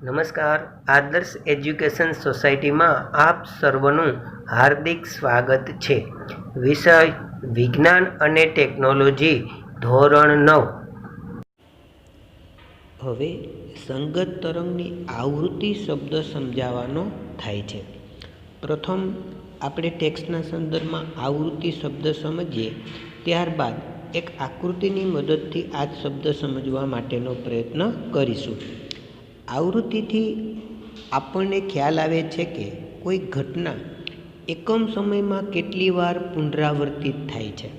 નમસ્કાર. આદર્શ એજ્યુકેશન સોસાયટીમાં આપ સર્વનું હાર્દિક સ્વાગત છે. વિષય વિજ્ઞાન અને ટેકનોલોજી, ધોરણ 9. હવે સંગત તરંગની આવૃત્તિ શબ્દ સમજાવવાનો થાય છે. પ્રથમ આપણે ટેક્સ્ટના સંદર્ભમાં આવૃત્તિ શબ્દ સમજીએ, ત્યારબાદ એક આકૃતિની મદદથી આ જ શબ્દ સમજવા માટેનો પ્રયત્ન કરીશું. આવૃત્તિથી આપણને ખ્યાલ આવે છે કે કોઈ ઘટના એકમ સમયમાં કેટલી વાર પુનરાવર્તિત થાય છે.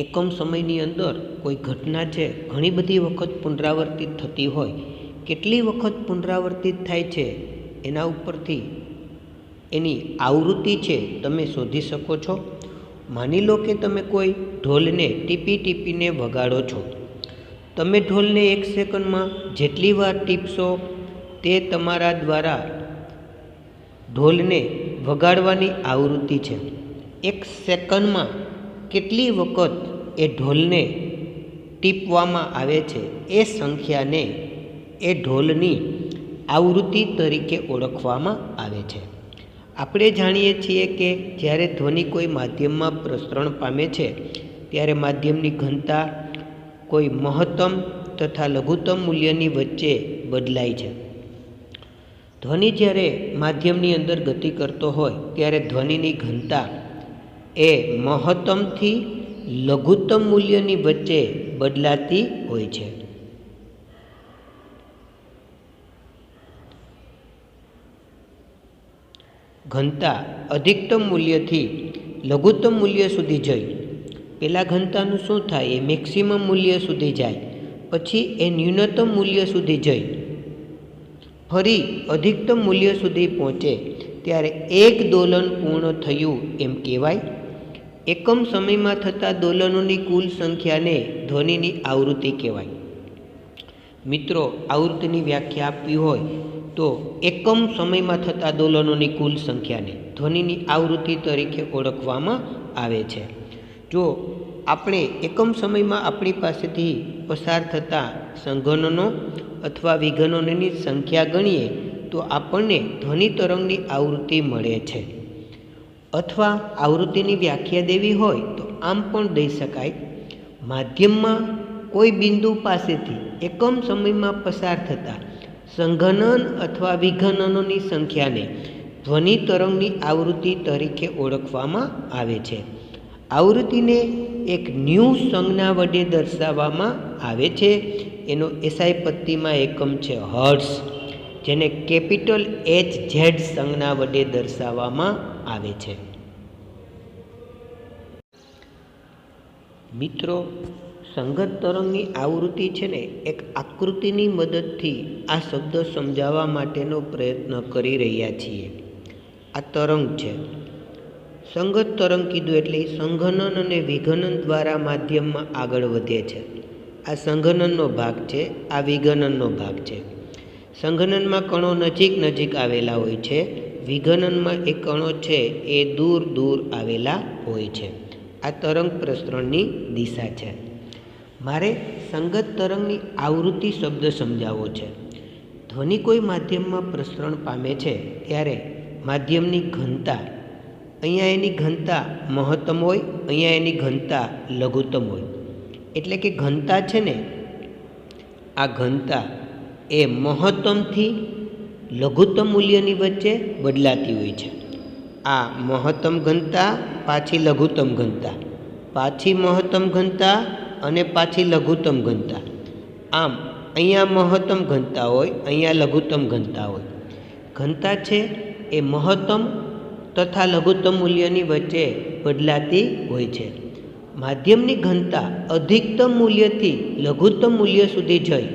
એકમ સમયની અંદર કોઈ ઘટના છે ઘણી બધી વખત પુનરાવર્તિત થતી હોય, કેટલી વખત પુનરાવર્તિત થાય છે એના ઉપરથી એની આવૃત્તિ છે તમે શોધી શકો છો. માની લો કે તમે કોઈ ઢોલને ટીપીને વગાડો છો. તમે ઢોલને 1 સેકન્ડમાં જેટલી વાર ટીપશો તે તમારા દ્વારા ઢોલને વગાડવાની આવૃત્તિ છે. 1 સેકન્ડમાં કેટલી વખત એ ઢોલને ટીપવામાં આવે છે એ સંખ્યાને એ ઢોલની આવૃત્તિ તરીકે ઓળખવામાં આવે છે. આપણે જાણીએ છીએ કે જ્યારે ધ્વનિ કોઈ માધ્યમમાં પ્રસરણ પામે છે ત્યારે માધ્યમની ઘનતા કોઈ મહત્તમ તથા લઘુત્તમ મૂલ્યની વચ્ચે બદલાય છે. ધ્વનિ જ્યારે માધ્યમની અંદર ગતિ કરતો હોય ત્યારે ધ્વનિની ઘનતા એ મહત્તમથી લઘુત્તમ મૂલ્યની વચ્ચે બદલાતી હોય છે. ઘનતા અધિકતમ મૂલ્યથી લઘુત્તમ મૂલ્ય સુધી જઈ, પહેલાં ઘનતાનું શું થાય, એ મેક્સિમમ મૂલ્ય સુધી જાય, પછી એ ન્યૂનતમ મૂલ્ય સુધી જઈ ફરી અધિકતમ મૂલ્ય સુધી પહોંચે ત્યારે એક દોલન પૂર્ણ થયું એમ કહેવાય. એકમ સમયમાં થતા દોલનોની કુલ સંખ્યાને ધ્વનિની આવૃત્તિ કહેવાય. મિત્રો, આવૃત્તિની વ્યાખ્યા આપવી હોય તો એકમ સમયમાં થતા દોલનોની કુલ સંખ્યાને ધ્વનિની આવૃત્તિ તરીકે ઓળખવામાં આવે છે. જો આપણે એકમ સમયમાં આપણી પાસેથી પસાર થતા સંઘનનો અથવા વિઘનનોની સંખ્યા ગણીએ તો આપણને ધ્વનિ તરંગની આવૃત્તિ મળે છે. અથવા આવૃત્તિની વ્યાખ્યા દેવી હોય તો આમ પણ દઈ શકાય. માધ્યમમાં કોઈ બિંદુ પાસેથી એકમ સમયમાં પસાર થતા સંઘનન અથવા વિઘનનોની સંખ્યાને ધ્વનિ તરંગની આવૃત્તિ તરીકે ઓળખવામાં આવે છે. આવૃત્તિને એક ન્યૂ સંજ્ઞા વડે દર્શાવવામાં આવે છે. એનો એસઆઈ પત્તીમાં એકમ છે હર્ટ્ઝ, જેને કેપિટલ HZ સંજ્ઞા વડે દર્શાવવામાં આવે છે. મિત્રો, સંગત તરંગની આવૃત્તિ છે ને એક આકૃતિની મદદથી આ શબ્દ સમજાવવા માટેનો પ્રયત્ન કરી રહ્યા છીએ. આ તરંગ છે. સંગત તરંગ કીધું એટલે સંઘનન અને વિઘનન દ્વારા માધ્યમમાં આગળ વધે છે. આ સંઘનનનો ભાગ છે, આ વિઘનનનો ભાગ છે. સંઘનનમાં કણો નજીક આવેલા હોય છે, વિઘનનમાં એ કણો છે એ દૂર આવેલા હોય છે. આ તરંગ પ્રસરણની દિશા છે. મારે સંગત તરંગની આવૃત્તિ શબ્દ સમજાવવો છે. ધ્વનિ કોઈ માધ્યમમાં પ્રસરણ પામે છે ત્યારે માધ્યમની ઘનતા, અહીંયા એની ઘનતા મહત્તમ હોય, અહીંયા એની ઘનતા લઘુત્તમ હોય. એટલે કે ઘનતા છે ને, આ ઘનતા એ મહત્તમથી લઘુત્તમ મૂલ્યની વચ્ચે બદલાતી હોય છે. આ મહત્તમ ઘનતા, પાછી લઘુત્તમ ઘનતા, પાછી મહત્તમ ઘનતા અને પાછી લઘુત્તમ ઘનતા. આમ અહીંયા મહત્તમ ઘનતા હોય, અહીંયા લઘુત્તમ ઘનતા હોય. ઘનતા છે એ મહત્તમ તથા લઘુત્તમ મૂલ્યની વચ્ચે બદલાતી હોય છે. માધ્યમની ઘનતા અધિકતમ મૂલ્યથી લઘુત્તમ મૂલ્ય સુધી જઈ,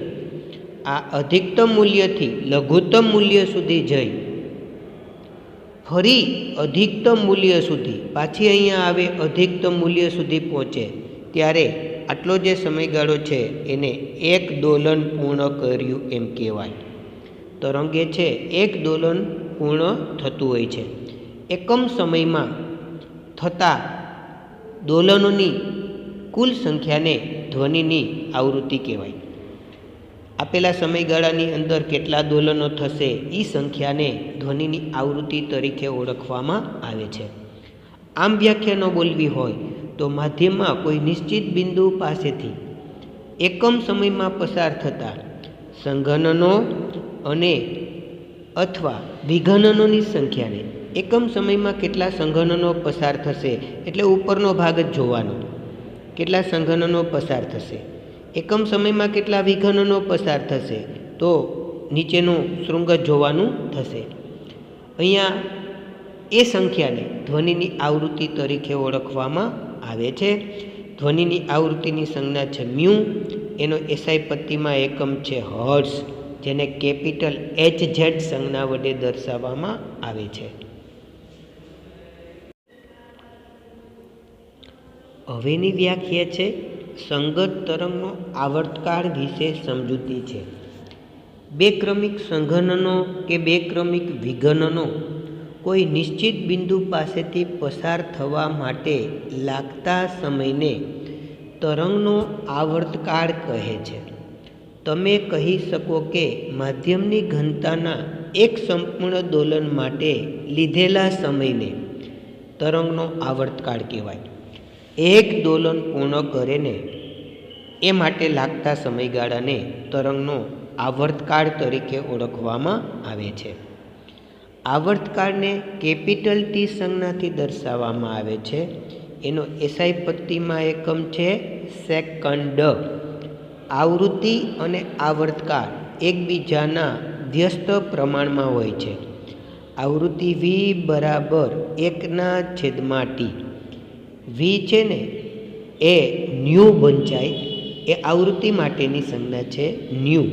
આ અધિકતમ મૂલ્યથી લઘુત્તમ મૂલ્ય સુધી જઈ ફરી અધિકતમ મૂલ્ય સુધી પાછી અહીંયા આવે, અધિકતમ મૂલ્ય સુધી પહોંચે ત્યારે આટલો જે સમયગાળો છે એને એક દોલન પૂર્ણ કર્યું એમ કહેવાય. તરંગે છે એક દોલન પૂર્ણ થતું હોય છે. એકમ સમયમાં થતા દોલનોની કુલ સંખ્યાને ધ્વનિની આવૃત્તિ કહેવાય. આપેલા સમયગાળાની અંદર કેટલા દોલનો થશે એ સંખ્યાને ધ્વનિની આવૃત્તિ તરીકે ઓળખવામાં આવે છે. આમ વ્યાખ્યા ન બોલવી હોય તો માધ્યમમાં કોઈ નિશ્ચિત બિંદુ પાસેથી એકમ સમયમાં પસાર થતા સંઘનનો અને અથવા વિઘનનોની સંખ્યાને એકમ સમયમાં કેટલા સંઘનનો પસાર થશે એટલે ઉપરનો ભાગ જ જોવાનો. કેટલા સંઘનનો પસાર થશે, એકમ સમયમાં કેટલા વિઘનનો પસાર થશે તો નીચેનું શૃંગ જ જોવાનું થશે. અહીંયા એ સંખ્યાને ધ્વનિની આવૃત્તિ તરીકે ઓળખવામાં આવે છે. ધ્વનિની આવૃત્તિની સંજ્ઞા છે મ્યુ. એનો એસઆઈ પત્તીમાં એકમ છે હર્ટ્ઝ, જેને કેપિટલ HZ સંજ્ઞા વડે દર્શાવવામાં આવે છે. હવેની વ્યાખ્યા છે સંગત તરંગનો આવર્તકાળ વિશે સમજૂતી છે. બે ક્રમિક સંઘનનો કે બે ક્રમિક વિઘનનો કોઈ નિશ્ચિત બિંદુ પાસેથી પસાર થવા માટે લાગતા સમયને તરંગનો આવર્તકાળ કહે છે. તમે કહી શકો કે માધ્યમની ઘનતાના એક સંપૂર્ણ દોલન માટે લીધેલા સમયને તરંગનો આવર્તકાળ કહેવાય. એક દોલન પૂર્ણ કરે ને એ માટે લાગતા સમયગાળાને તરંગનો આવર્તકાળ તરીકે ઓળખવામાં આવે છે. આવર્તકાળને કેપિટલ ટી સંજ્ઞાથી દર્શાવવામાં આવે છે. એનો એસઆઈ પત્તીમાં એકમ છે સેકન્ડ. આવૃત્તિ અને આવર્તકાળ એકબીજાના વ્યસ્ત પ્રમાણમાં હોય છે. આવૃત્તિ V બરાબર 1/T. V છે ને એ ન્યૂ વંચાય, એ આવૃત્તિ માટેની સંજ્ઞા છે ન્યૂ.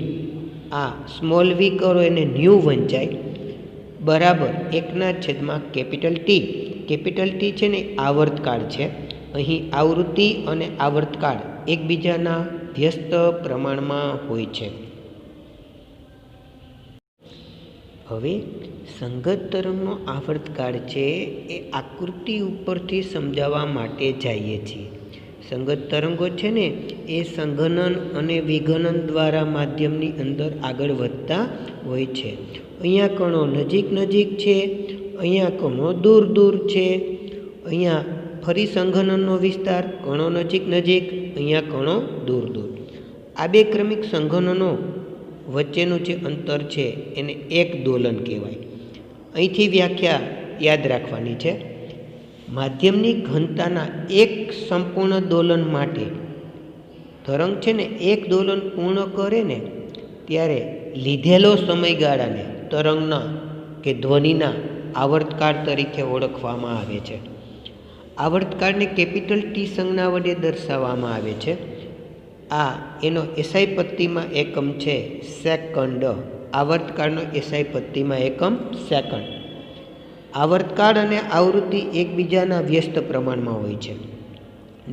આ સ્મોલ v કરો એને ન્યૂ વંચાય બરાબર 1/T. કેપિટલ ટી છે ને આવર્તકાળ છે. અહીં આવૃત્તિ અને આવર્તકાળ એકબીજાના વ્યસ્ત પ્રમાણમાં હોય છે. હવે સંગત તરંગનો આવર્તકાળ છે એ આકૃતિ ઉપરથી સમજાવવા માટે જઈએ છીએ. સંગત તરંગો છે ને એ સંઘનન અને વિઘનન દ્વારા માધ્યમની અંદર આગળ વધતા હોય છે. અહીંયા કણો નજીક નજીક છે, અહીંયા કણો દૂર દૂર છે, અહીંયા ફરી સંઘનનનો વિસ્તાર, કણો નજીક નજીક, અહીંયા કણો દૂર દૂર. આ બે ક્રમિક સંઘનનો વચ્ચેનું જે અંતર છે એને એક દોલન કહેવાય. અહીંથી વ્યાખ્યા યાદ રાખવાની છે. માધ્યમની ઘનતાના એક સંપૂર્ણ દોલન માટે તરંગ છે ને એક દોલન પૂર્ણ કરે ને ત્યારે લીધેલો સમયગાળાને તરંગના કે ધ્વનિના આવર્તકાળ તરીકે ઓળખવામાં આવે છે. આવર્તકાળને કેપિટલ ટી સંજ્ઞા વડે દર્શાવવામાં આવે છે. આ એનો એસઆઈ પત્તીમાં એકમ છે સેકન્ડ. આવર્તકાળનો એસઆઈ પત્તીમાં એકમ સેકન્ડ. આવર્તકાળ અને આવૃત્તિ એકબીજાના વ્યસ્ત પ્રમાણમાં હોય છે.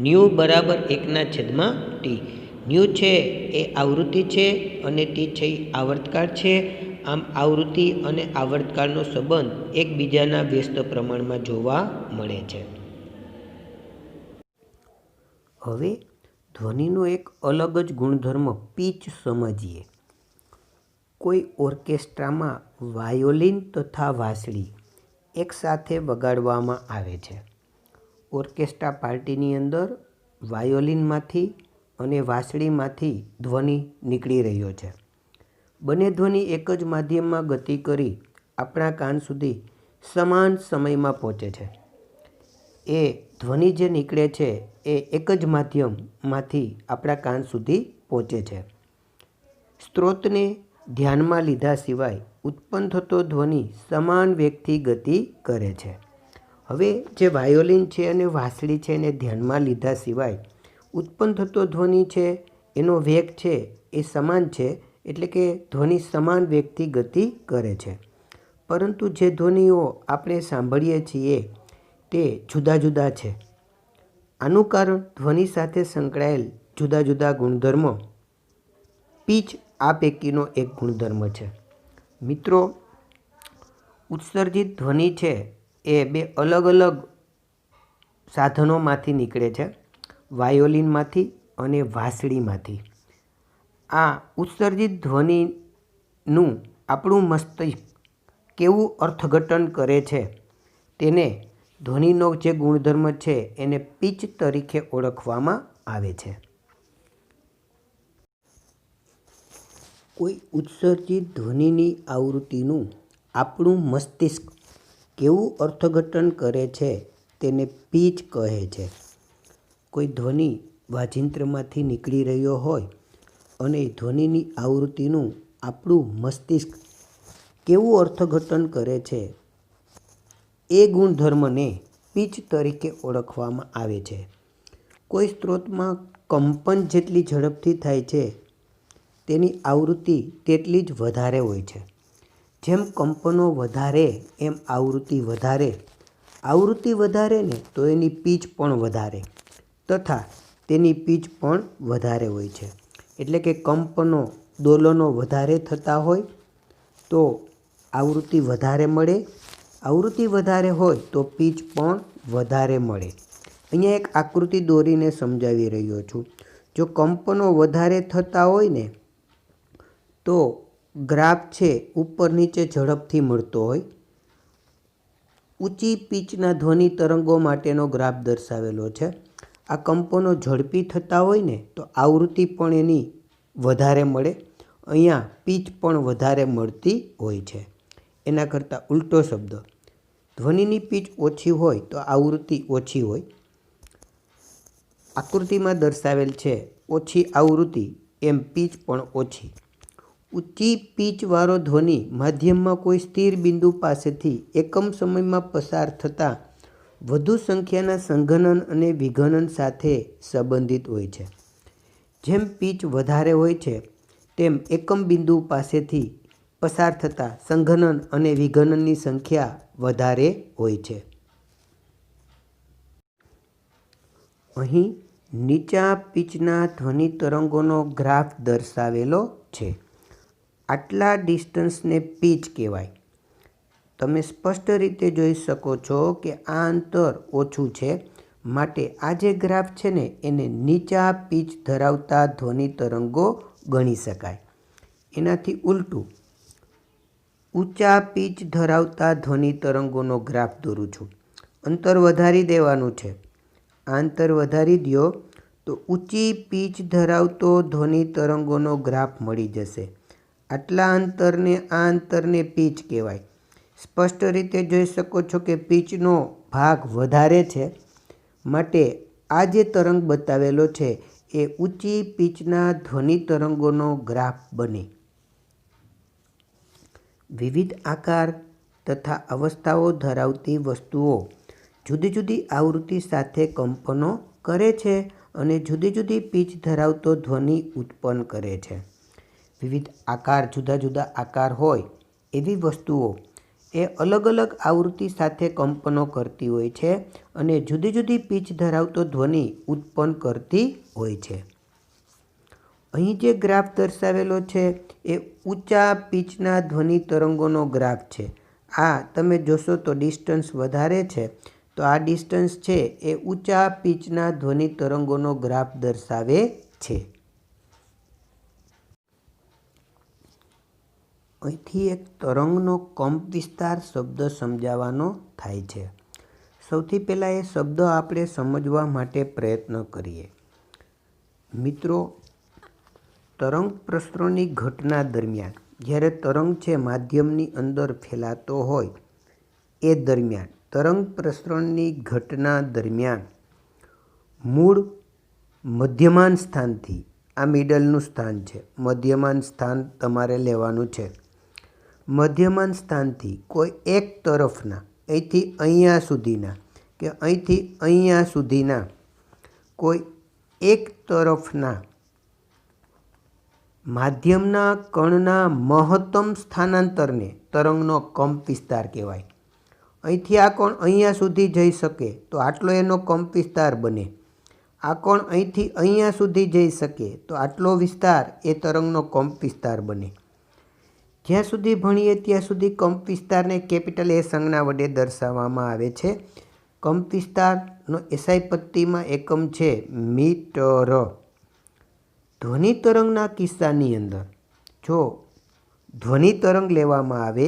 ન્યૂ બરાબર 1/T. ન્યૂ છે એ આવૃત્તિ છે અને ટી છે એ આવર્તકાળ છે. આમ આવૃત્તિ અને આવર્તકાળનો સંબંધ એકબીજાના વ્યસ્ત પ્રમાણમાં જોવા મળે છે. હવે ધ્વનિનો એક અલગ જ ગુણધર્મ પીચ સમજીએ. કોઈ ઓર્કેસ્ટ્રામાં વાયોલિન તથા વાંસળી એકસાથે વગાડવામાં આવે છે. ઓર્કેસ્ટ્રા પાર્ટીની અંદર વાયોલિનમાંથી અને વાંસળીમાંથી ધ્વનિ નીકળી રહ્યો છે. બંને ધ્વનિ એક જ માધ્યમમાં ગતિ કરી આપણા કાન સુધી સમાન સમયમાં પહોંચે છે. એ ધ્વનિ જે નીકળે છે એ એક જ માધ્યમમાંથી આપણા કાન સુધી પહોંચે છે. સ્ત્રોતને ધ્યાનમાં લીધા સિવાય ઉત્પન્ન થતો ધ્વનિ સમાન વેગથી ગતિ કરે છે. હવે જે વાયોલિન છે અને વાંસળી છે એને ધ્યાનમાં લીધા સિવાય ઉત્પન્ન થતો ધ્વનિ છે એનો વેગ છે એ સમાન છે, એટલે કે ધ્વનિ સમાન વેગથી ગતિ કરે છે. પરંતુ જે ધ્વનિઓ આપણે સાંભળીએ છીએ તે જુદા જુદા છે. આનું કારણ ધ્વનિ સાથે સંકળાયેલ જુદા જુદા ગુણધર્મો. પીચ આ પૈકીનો એક ગુણધર્મ છે. મિત્રો, ઉત્સર્જિત ધ્વનિ છે એ બે અલગ અલગ સાધનોમાંથી નીકળે છે, વાયોલિનમાંથી અને વાંસળીમાંથી. આ ઉત્સર્જિત ધ્વનિનું આપણું મસ્તિષ્ક કેવું અર્થઘટન કરે છે તેને ધ્વનિનો જે ગુણધર્મ છે એને પિચ તરીકે ઓળખવામાં આવે છે. કોઈ ઉત્સર્જિત ધ્વનિની આવૃત્તિનું આપણું મસ્તિષ્ક કેવું અર્થઘટન કરે છે તેને પિચ કહે છે. કોઈ ધ્વનિ વાજિંત્રમાંથી નીકળી રહ્યો હોય અને ધ્વનિની આવૃત્તિનું આપણું મસ્તિષ્ક કેવું અર્થઘટન કરે છે એ ગુણધર્મને પિચ તરીકે ઓળખવામાં આવે છે. કોઈ સ્ત્રોતમાં કંપન જેટલી ઝડપથી થાય છે તેની આવૃત્તિ તેટલી જ વધારે હોય છે. જેમ કંપનો વધારે એમ આવૃત્તિ વધારે. આવૃત્તિ વધારે ને તો એની પિચ પણ વધારે તથા તેની પિચ પણ વધારે હોય છે. એટલે કે કંપનો દોલનો વધારે થતા હોય તો આવૃત્તિ વધારે મળે. આવૃત્તિ વધારે હોય તો પિચ પણ વધારે મળે. અહીંયા એક આકૃતિ દોરીને સમજાવી રહ્યો છું. જો કંપનો વધારે થતા હોય ને તો ગ્રાફ છે ઉપર નીચે ઝડપથી મળતો હોય. ઊંચી પિચના ધ્વનિ તરંગો માટેનો ગ્રાફ દર્શાવેલો છે. આ કંપનો ઝડપી થતા હોય ને તો આવૃત્તિ પણ એની વધારે મળે. અહીંયા પિચ પણ વધારે મળતી હોય છે. એના કરતાં ઉલટો શબ્દ, ધ્વનિની પિચ ઓછી હોય તો આવૃત્તિ ઓછી હોય. આકૃતિમાં દર્શાવેલ છે ઓછી આવૃત્તિ એમ પિચ પણ ઓછી. ઊંચી પિચવાળો ધ્વનિ માધ્યમમાં કોઈ સ્થિર બિંદુ પાસેથી એકમ સમયમાં પસાર થતા વધુ સંખ્યાના સંઘનન અને વિઘનન સાથે સંબંધિત હોય છે. જેમ પિચ વધારે હોય છે તેમ એકમ બિંદુ પાસેથી પસાર થતા સંઘનન અને વિઘનનની સંખ્યા વધારે હોય છે. અહીં નીચા પિચના ધ્વનિ તરંગોનો ગ્રાફ દર્શાવેલો છે. આટલા ડિસ્ટન્સને પિચ કહેવાય. તમે સ્પષ્ટ રીતે જોઈ શકો છો કે આ અંતર ઓછું છે માટે આ જે ગ્રાફ છે ને એને નીચા પિચ ધરાવતા ધ્વનિ તરંગો ગણી શકાય. એનાથી ઉલટું ઊંચા પિચ ધરાવતા ધ્વનિ તરંગોનો ગ્રાફ દોરું છું. અંતર વધારી દેવાનું છે. આ અંતર વધારી દો તો ઊંચી પિચ ધરાવતો ધ્વનિ તરંગોનો ગ્રાફ મળી જશે. આટલા અંતરને આ અંતરને પિચ કહેવાય. સ્પષ્ટ રીતે જોઈ શકો છો કે પિચનો ભાગ વધારે છે માટે આ જે તરંગ બતાવેલો છે એ ઊંચી પિચના ધ્વનિ તરંગોનો ગ્રાફ બને. વિવિધ આકાર તથા અવસ્થાઓ ધરાવતી વસ્તુઓ જુદી જુદી આવૃત્તિ સાથે કંપનો કરે છે અને જુદી જુદી પિચ ધરાવતો ધ્વનિ ઉત્પન્ન કરે છે. વિવિધ આકાર, જુદા જુદા આકાર હોય એવી વસ્તુઓ એ અલગ અલગ આવૃત્તિ સાથે કંપનો કરતી હોય છે અને જુદી જુદી પિચ ધરાવતો ધ્વનિ ઉત્પન્ન કરતી હોય છે. અહીં જે ગ્રાફ દર્શાવેલો છે એ ઊંચા પિચના ધ્વનિ તરંગોનો ગ્રાફ છે. આ તમે જોશો તો ડિસ્ટન્સ વધારે છે તો આ ડિસ્ટન્સ છે એ ઊંચા પિચના ધ્વનિ તરંગોનો ગ્રાફ દર્શાવે છે. અહીંથી એક તરંગનો કંપ વિસ્તાર શબ્દ સમજાવવાનો થાય છે. સૌથી પહેલાં એ શબ્દ આપણે સમજવા માટે પ્રયત્ન કરીએ. મિત્રો, તરંગ પ્રસરણની ઘટના દરમિયાન જ્યારે તરંગ છે માધ્યમની અંદર ફેલાતો હોય એ દરમિયાન તરંગ પ્રસરણની ઘટના દરમિયાન મૂળ મધ્યમાન સ્થાનથી, આ મિડલનું સ્થાન છે, મધ્યમાન સ્થાન તમારે લેવાનું છે. મધ્યમાન સ્થાનથી કોઈ એક તરફના, અહીંથી અહીંયા સુધીના કે અહીંથી અહીંયા સુધીના કોઈ એક તરફના માધ્યમના કણના મહત્તમ સ્થાનાંતરને તરંગનો કંપ વિસ્તાર કહેવાય. અહીંથી આ કણ અહીંયા સુધી જઈ શકે તો આટલો એનો કંપ વિસ્તાર બને. આ કણ અહીંથી અહીંયા સુધી જઈ શકે તો આટલો વિસ્તાર એ તરંગનો કંપ વિસ્તાર બને. જ્યાં સુધી ભણીએ ત્યાં સુધી કંપ વિસ્તારને કેપિટલ એ સંજ્ઞા વડે દર્શાવવામાં આવે છે. કંપ વિસ્તારનો એસઆઈ પટ્ટીમાં એકમ છે મીટર. ધ્વનિ તરંગના કિસ્સાની અંદર જો ધ્વનિ તરંગ લેવામાં આવે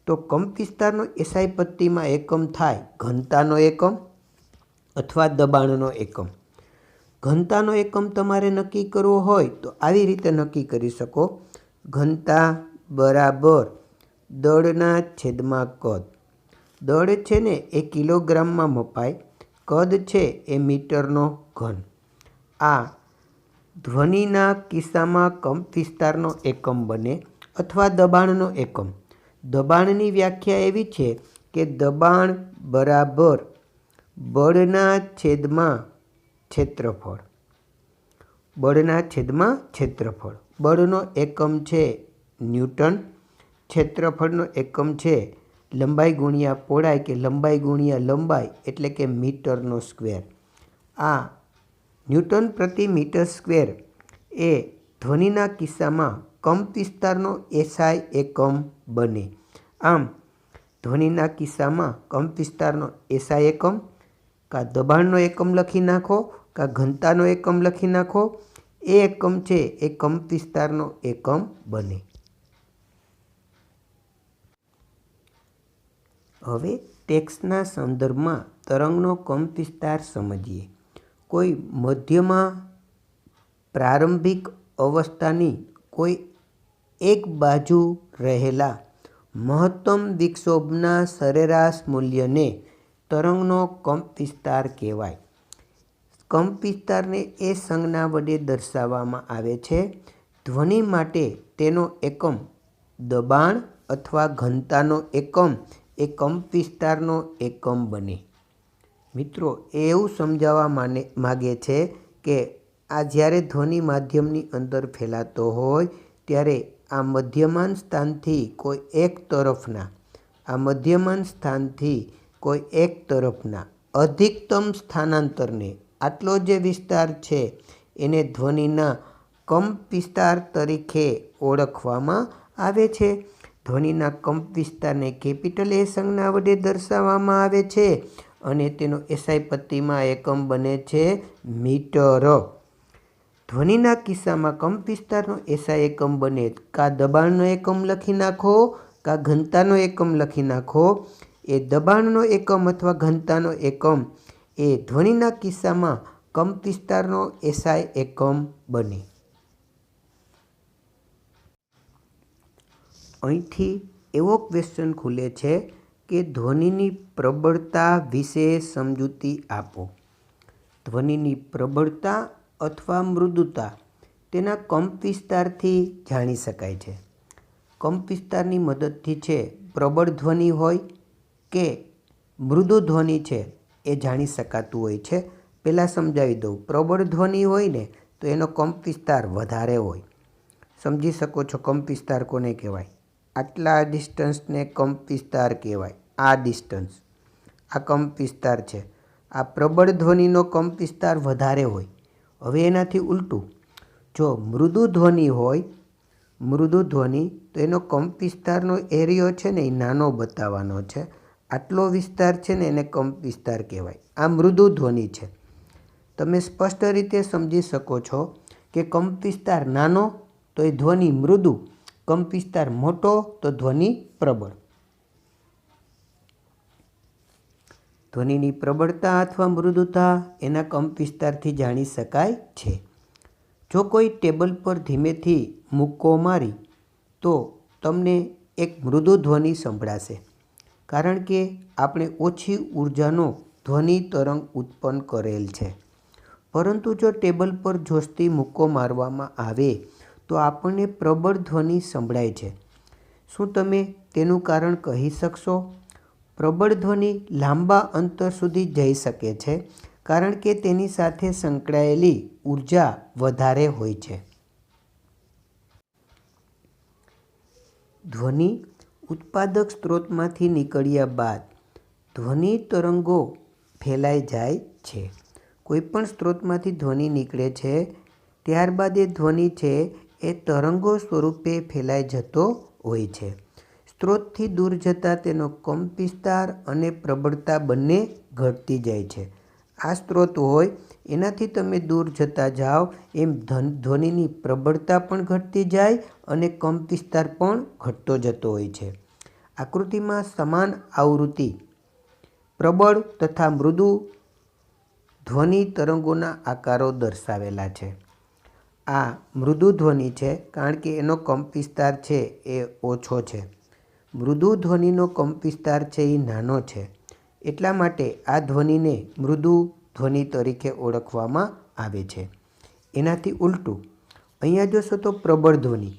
તો કંપવિસ્તારનો એસઆઈ પટ્ટીમાં એકમ થાય ઘનતાનો એકમ અથવા દબાણનો એકમ. ઘનતાનો એકમ તમારે નક્કી કરવો હોય તો આવી રીતે નક્કી કરી શકો. ઘનતા બરાબર દળના છેદમાં કદ. દળ છે ને એ કિલોગ્રામમાં મપાય, કદ છે એ મીટરનો ઘન. આ ધ્વનિના કિસ્સામાં કંપવિસ્તારનો એકમ બને અથવા દબાણનો એકમ. દબાણની વ્યાખ્યા એવી છે કે દબાણ બરાબર બળના છેદમાં ક્ષેત્રફળ. બળના છેદમાં ક્ષેત્રફળ. બળનો એકમ છે ન્યૂટન, ક્ષેત્રફળનો એકમ છે લંબાઈ ગુણ્યા પહોળાઈ કે લંબાઈ ગુણ્યા લંબાઈ એટલે કે મીટરનો સ્ક્વેર. આ ન્યૂટન પ્રતિ મીટર સ્ક્વેર એ ધ્વનિના કિસ્સામાં કંપવિસ્તારનો એસઆઈ એકમ બને. આમ ધ્વનિના કિસ્સામાં કંપવિસ્તારનો એસઆઈ એકમ કાં દબાણનો એકમ લખી નાખો કાં ઘનતાનો એકમ લખી નાખો. એ એકમ છે એ કંપવિસ્તારનો એકમ બને. હવે ટેક્સ્ટના સંદર્ભમાં તરંગનો કંપવિસ્તાર સમજીએ. કોઈ મધ્યમાં પ્રારંભિક અવસ્થાની કોઈ એક બાજુ રહેલા મહત્તમ વિક્ષોભના સરેરાશ મૂલ્યને તરંગનો કંપવિસ્તાર કહેવાય. કંપવિસ્તારને એ સંજ્ઞા વડે દર્શાવવામાં આવે છે. ધ્વનિ માટે તેનો એકમ દબાણ અથવા ઘનતાનો એકમ એ કંપવિસ્તારનો એકમ બને. મિત્રો એવું સમજાવવા માગે છે કે આ જ્યારે ધ્વનિ માધ્યમની અંદર ફેલાતો હોય ત્યારે આ મધ્યમાન સ્થાનથી કોઈ એક તરફના અધિકતમ સ્થાનાંતરને આટલો જે વિસ્તાર છે એને ધ્વનિના કંપવિસ્તાર તરીકે ઓળખવામાં આવે છે. ધ્વનિના કંપવિસ્તારને કેપિટલ એ સંજ્ઞા વડે દર્શાવવામાં આવે છે અને તેનો એસઆઈ પટ્ટીમાં એકમ બને છે મીટર. ધ્વનિના કિસ્સામાં કંપવિસ્તારનો એસઆઈ એકમ બને કાં દબાણનો એકમ લખી નાખો કાં ઘનતાનો એકમ લખી નાખો. એ દબાણનો એકમ અથવા ઘનતાનો એકમ એ ધ્વનિના કિસ્સામાં કંપવિસ્તારનો એસઆઈ એકમ બને. અહીંથી એવો ક્વેશ્ચન ખુલે છે કે ધ્વનિની પ્રબળતા વિશે સમજૂતી આપો. ધ્વનિની પ્રબળતા અથવા મૃદુતા તેના કંપવિસ્તારથી જાણી શકાય છે. કંપવિસ્તારની મદદથી છે પ્રબળ ધ્વનિ હોય કે મૃદુ ધ્વનિ છે એ જાણી શકાતું હોય છે. પહેલાં સમજાવી દઉં. પ્રબળ ધ્વનિ હોય ને તો એનો કંપવિસ્તાર વધારે હોય. સમજી શકો છો કંપવિસ્તાર કોને કહેવાય? આટલા ડિસ્ટન્સને કંપવિસ્તાર કહેવાય. આ ડિસ્ટન્સ આ કંપવિસ્તાર છે. આ પ્રબળ ધ્વનિનો કંપવિસ્તાર વધારે હોય. હવે એનાથી ઉલટું, જો મૃદુ ધ્વનિ હોય, મૃદુ ધ્વનિ તો એનો કંપવિસ્તારનો એરિયો છે ને એ નાનો બતાવવાનો છે. આટલો વિસ્તાર છે ને એને કંપવિસ્તાર કહેવાય. આ મૃદુ ધ્વનિ છે. તમે સ્પષ્ટ રીતે સમજી શકો છો કે કંપવિસ્તાર નાનો તો એ ધ્વનિ મૃદુ, કંપવિસ્તાર મોટો તો ધ્વનિ પ્રબળ. ધ્વનિની પ્રબળતા અથવા મૃદુતા એના કંપવિસ્તારથી જાણી શકાય છે. જો કોઈ ટેબલ પર ધીમેથી મુક્કો મારી તો તમને એક મૃદુ ધ્વનિ સંભળાશે, કારણ કે આપણે ઓછી ઉર્જાનો ધ્વનિ તરંગ ઉત્પન્ન કરેલ છે. પરંતુ જો ટેબલ પર જોરથી મુક્કો મારવામાં આવે તો આપણને પ્રબળ ધ્વનિ સંભળાય છે. શું તમે તેનું કારણ કહી શકશો? પ્રબળ ધ્વનિ લાંબા અંતર સુધી જઈ શકે છે કારણ કે તેની સાથે સંકળાયેલી ઉર્જા વધારે હોય છે. ધ્વનિ ઉત્પાદક સ્ત્રોતમાંથી નીકળ્યા બાદ ધ્વનિ તરંગો ફેલાઈ જાય છે. કોઈપણ સ્ત્રોતમાંથી ધ્વનિ નીકળે છે ત્યારબાદ એ ધ્વનિ છે એ તરંગો સ્વરૂપે ફેલાઈ જતો હોય છે. સ્ત્રોતથી દૂર જતાં તેનો કંપવિસ્તાર અને પ્રબળતા બંને ઘટતી જાય છે. આ સ્ત્રોત હોય એનાથી તમે દૂર જતા જાઓ એમ ધ્વનિની પ્રબળતા પણ ઘટતી જાય અને કંપ વિસ્તાર પણ ઘટતો જતો હોય છે. આકૃતિમાં સમાન આવૃત્તિ પ્રબળ તથા મૃદુ ધ્વનિ તરંગોના આકારો દર્શાવેલા છે. આ મૃદુ ધ્વનિ છે કારણ કે એનો કંપ વિસ્તાર છે એ ઓછો છે. મૃદુ ધ્વનિનો કંપ વિસ્તાર છે એ નાનો છે. એટલા માટે આ ધ્વનિને મૃદુ ધ્વનિ તરીકે ઓળખવામાં આવે છે. એનાથી ઉલટું અહીંયા જોશો તો પ્રબળ ધ્વનિ.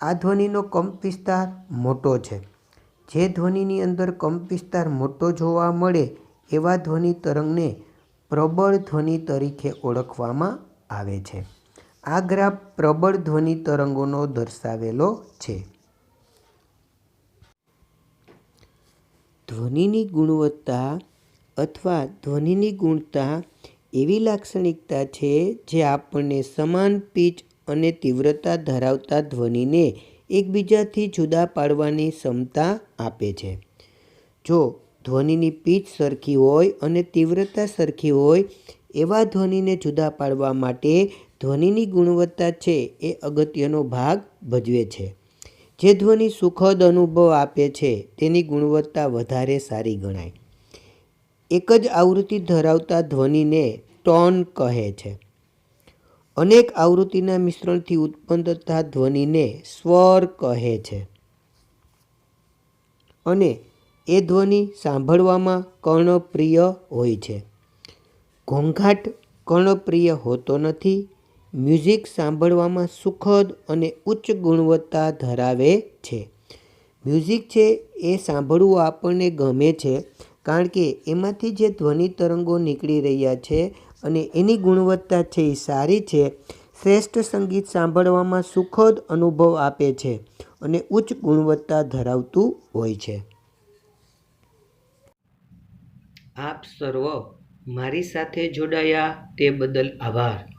આ ધ્વનિનો કંપ વિસ્તાર મોટો છે. જે ધ્વનિની અંદર કંપ વિસ્તાર મોટો જોવા મળે એવા ધ્વનિ તરંગને પ્રબળ ધ્વનિ તરીકે ઓળખવામાં આવે છે. આ ગ્રાફ પ્રબળ ધ્વનિ તરંગોનો દર્શાવેલો છે. ધ્વનિની ગુણવત્તા અથવા ધ્વનિની ગુણતા એવી લાક્ષણિકતા છે જે આપણને સમાન પિચ અને તીવ્રતા ધરાવતા ધ્વનિને એકબીજાથી જુદા પાડવાની ક્ષમતા આપે છે. જો ધ્વનિની પિચ સરખી હોય અને તીવ્રતા સરખી હોય એવા ધ્વનિને જુદા પાડવા માટે ધ્વનિની ગુણવત્તા છે એ અગત્યનો ભાગ ભજવે છે. જે ધ્વનિ સુખદ અનુભવ આપે છે તેની ગુણવત્તા વધારે સારી ગણાય. એક જ આવૃત્તિ ધરાવતા ધ્વનિને ટોન કહે છે. અનેક આવૃત્તિના મિશ્રણથી ઉત્પન્ન થતા ધ્વનિને સ્વર કહે છે. અને એ ધ્વનિ સાંભળવામાં કર્ણપ્રિય હોય છે. ઘોંઘાટ કર્ણપ્રિય હોતો નથી. મ્યુઝિક સાંભળવામાં સુખદ અને ઉચ્ચ ગુણવત્તા ધરાવે છે. મ્યુઝિક છે એ સાંભળવું આપણને ગમે છે કારણ કે એમાંથી જે ધ્વનિ તરંગો નીકળી રહ્યા છે અને એની ગુણવત્તા છે એ સારી છે. શ્રેષ્ઠ સંગીત સાંભળવામાં સુખદ અનુભવ આપે છે અને ઉચ્ચ ગુણવત્તા ધરાવતું હોય છે. આપ સર્વ મારી સાથે જોડાયા તે બદલ આભાર.